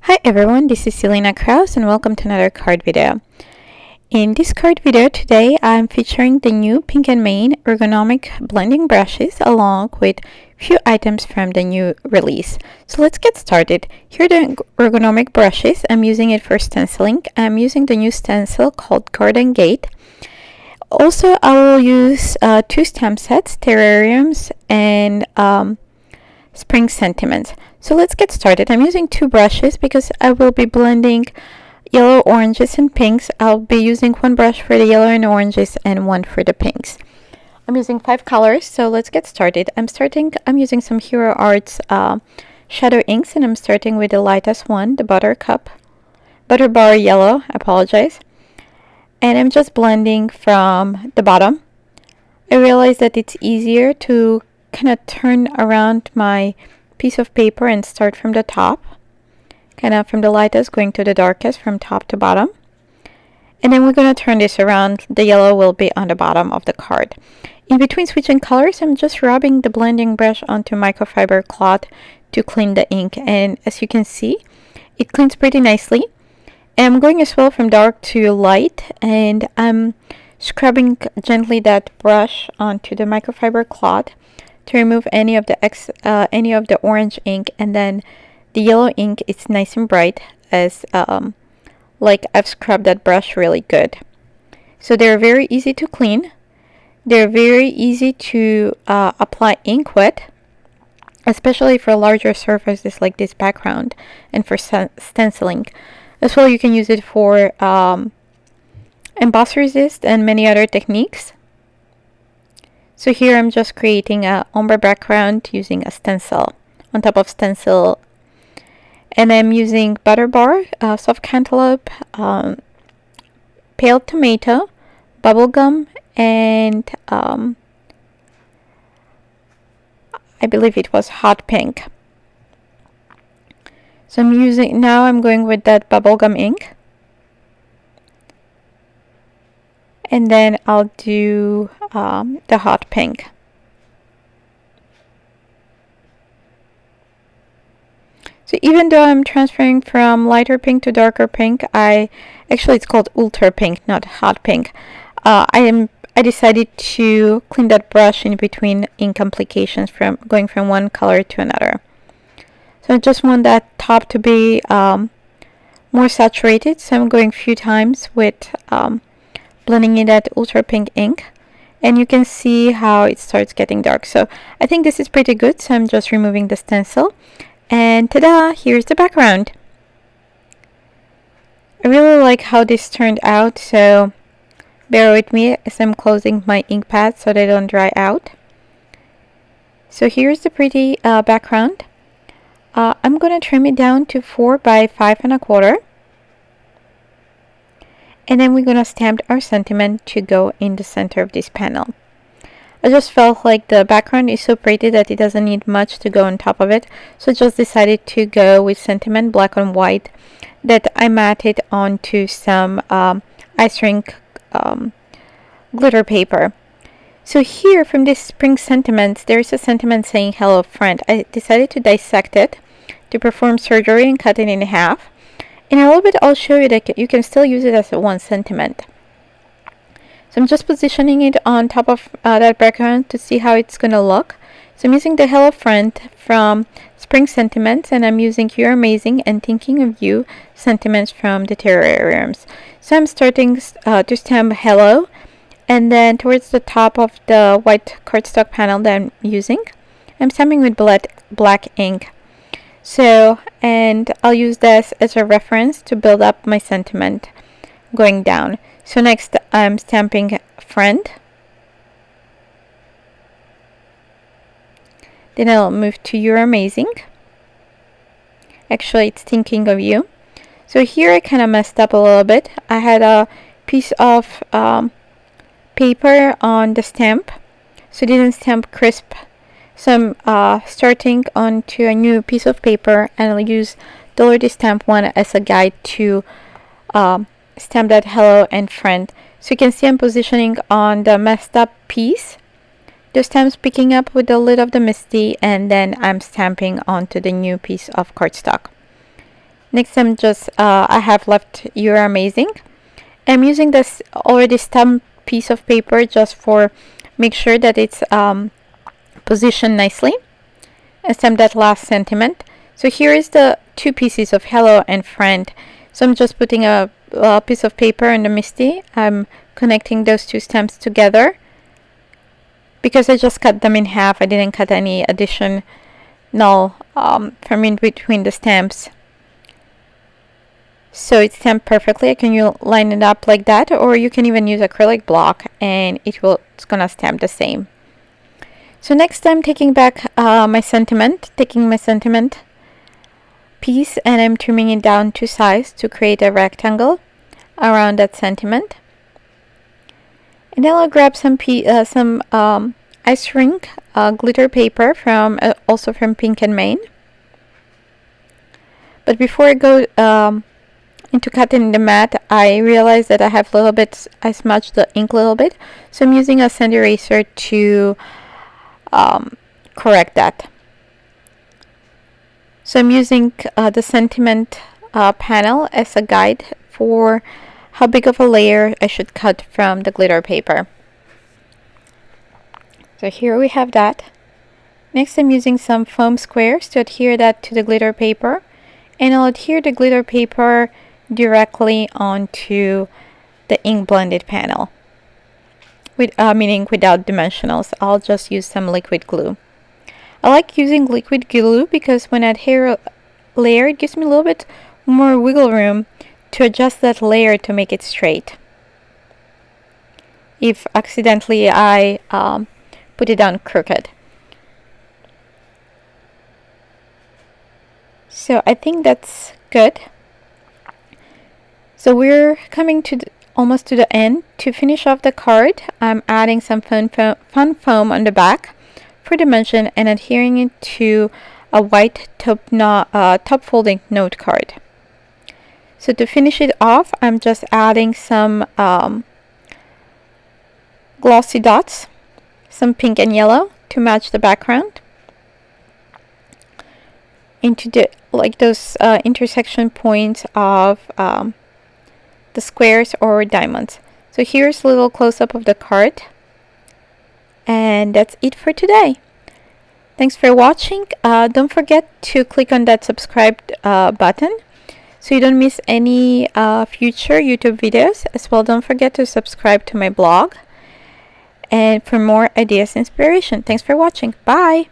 Hi everyone, this is Selena Kraus and welcome to another card video. In this card video today, I'm featuring the new Pink and Main Ergonomic blending brushes along with few items from the new release. So let's get started. Here are the ergonomic brushes. I'm using it for stenciling. I'm using the new stencil called Garden Gate. Also, I will use two stamp sets, Terrariums and Spring Sentiments. So let's get started. I'm using two brushes because I will be blending yellow, oranges, and pinks. I'll be using one brush for the yellow and oranges and one for the pinks. I'm using 5 colors, so let's get started. I'm using some Hero Arts shadow inks, and I'm starting with the lightest one, the Butterbar Yellow, I apologize. And I'm just blending from the bottom. I realized that it's easier to kind of turn around my piece of paper and start from the top, kind of from the lightest going to the darkest, from top to bottom. And then we're going to turn this around. The yellow will be on the bottom of the card. In between switching colors, I'm just rubbing the blending brush onto microfiber cloth to clean the ink, and as you can see, it cleans pretty nicely. And I'm going as well from dark to light, and I'm scrubbing gently that brush onto the microfiber cloth to remove any of the orange ink, and then the yellow ink is nice and bright as like I've scrubbed that brush really good. So they're very easy to clean. They're very easy to apply ink with, especially for larger surfaces like this background and for stenciling. As well, you can use it for emboss resist and many other techniques. So here I'm just creating a ombre background using a stencil on top of stencil, and I'm using Butterbar, soft cantaloupe, pale tomato, bubblegum, and I believe it was hot pink. So I'm going with that bubblegum ink, and then I'll do the hot pink. So even though I'm transferring from lighter pink to darker pink, actually it's called ultra pink, not hot pink. I decided to clean that brush in between ink applications from going from one color to another. So I just want that top to be more saturated, so I'm going a few times with blending in that ultra pink ink, and you can see how it starts getting dark. So I think this is pretty good, so I'm just removing the stencil, and ta-da, here's the background. I really like how this turned out, so bear with me as I'm closing my ink pads so they don't dry out. So here's the pretty background. I'm gonna trim it down to 4 by 5 1/4. And then we're going to stamp our sentiment to go in the center of this panel. I just felt like the background is so pretty that it doesn't need much to go on top of it. So I just decided to go with sentiment black on white that I matted onto some ice rink glitter paper. So here from this spring sentiments, there's a sentiment saying hello friend. I decided to dissect it to perform surgery and cut it in half. In a little bit, I'll show you that you can still use it as one sentiment. So I'm just positioning it on top of that background to see how it's going to look. So I'm using the Hello Friend from Spring Sentiments, and I'm using You're Amazing and Thinking of You sentiments from the Terrariums. So I'm starting to stamp Hello, and then towards the top of the white cardstock panel that I'm using, I'm stamping with black ink. So, and I'll use this as a reference to build up my sentiment going down. So next I'm stamping friend. Then I'll move to You're Amazing. Actually, it's Thinking of You. So here I kind of messed up a little bit. I had a piece of paper on the stamp, so it didn't stamp crisp. So I'm starting onto a new piece of paper, and I'll use the Lordy Stamp one as a guide to stamp that hello and friend. So you can see I'm positioning on the messed up piece. The stamp's picking up with the lid of the MISTI, and then I'm stamping onto the new piece of cardstock. Next, I have left You're Amazing. I'm using this already stamped piece of paper just for make sure that it's positioned nicely. And stamp that last sentiment. So here is the two pieces of hello and friend. So I'm just putting a piece of paper and the MISTI. I'm connecting those two stamps together because I just cut them in half. I didn't cut any additional from in between the stamps. So it's stamped perfectly. You line it up like that, or you can even use acrylic block and it's gonna stamp the same. So next I'm taking my sentiment piece, and I'm trimming it down to size to create a rectangle around that sentiment. And then I'll grab some ice rink glitter paper from also from Pink and Main. But before I go into cutting the mat, I realized that I smudged the ink a little bit, so I'm using a sand eraser to correct that. So I'm using the sentiment panel as a guide for how big of a layer I should cut from the glitter paper. So here we have that. Next I'm using some foam squares to adhere that to the glitter paper, and I'll adhere the glitter paper directly onto the ink blended panel, meaning without dimensionals. I'll just use some liquid glue. I like using liquid glue because when I adhere a layer, it gives me a little bit more wiggle room to adjust that layer to make it straight if accidentally I put it down crooked. So I think that's good. So we're coming to almost to the end. To finish off the card, I'm adding some fun foam on the back for dimension and adhering it to a white top folding note card. So to finish it off, I'm just adding some glossy dots, some pink and yellow to match the background into those intersection points of the squares or diamonds. So here's a little close-up of the card, and that's it for today. Thanks for watching. Don't forget to click on that subscribe button so you don't miss any future YouTube videos. As well, don't forget to subscribe to my blog and for more ideas and inspiration. Thanks for watching. Bye!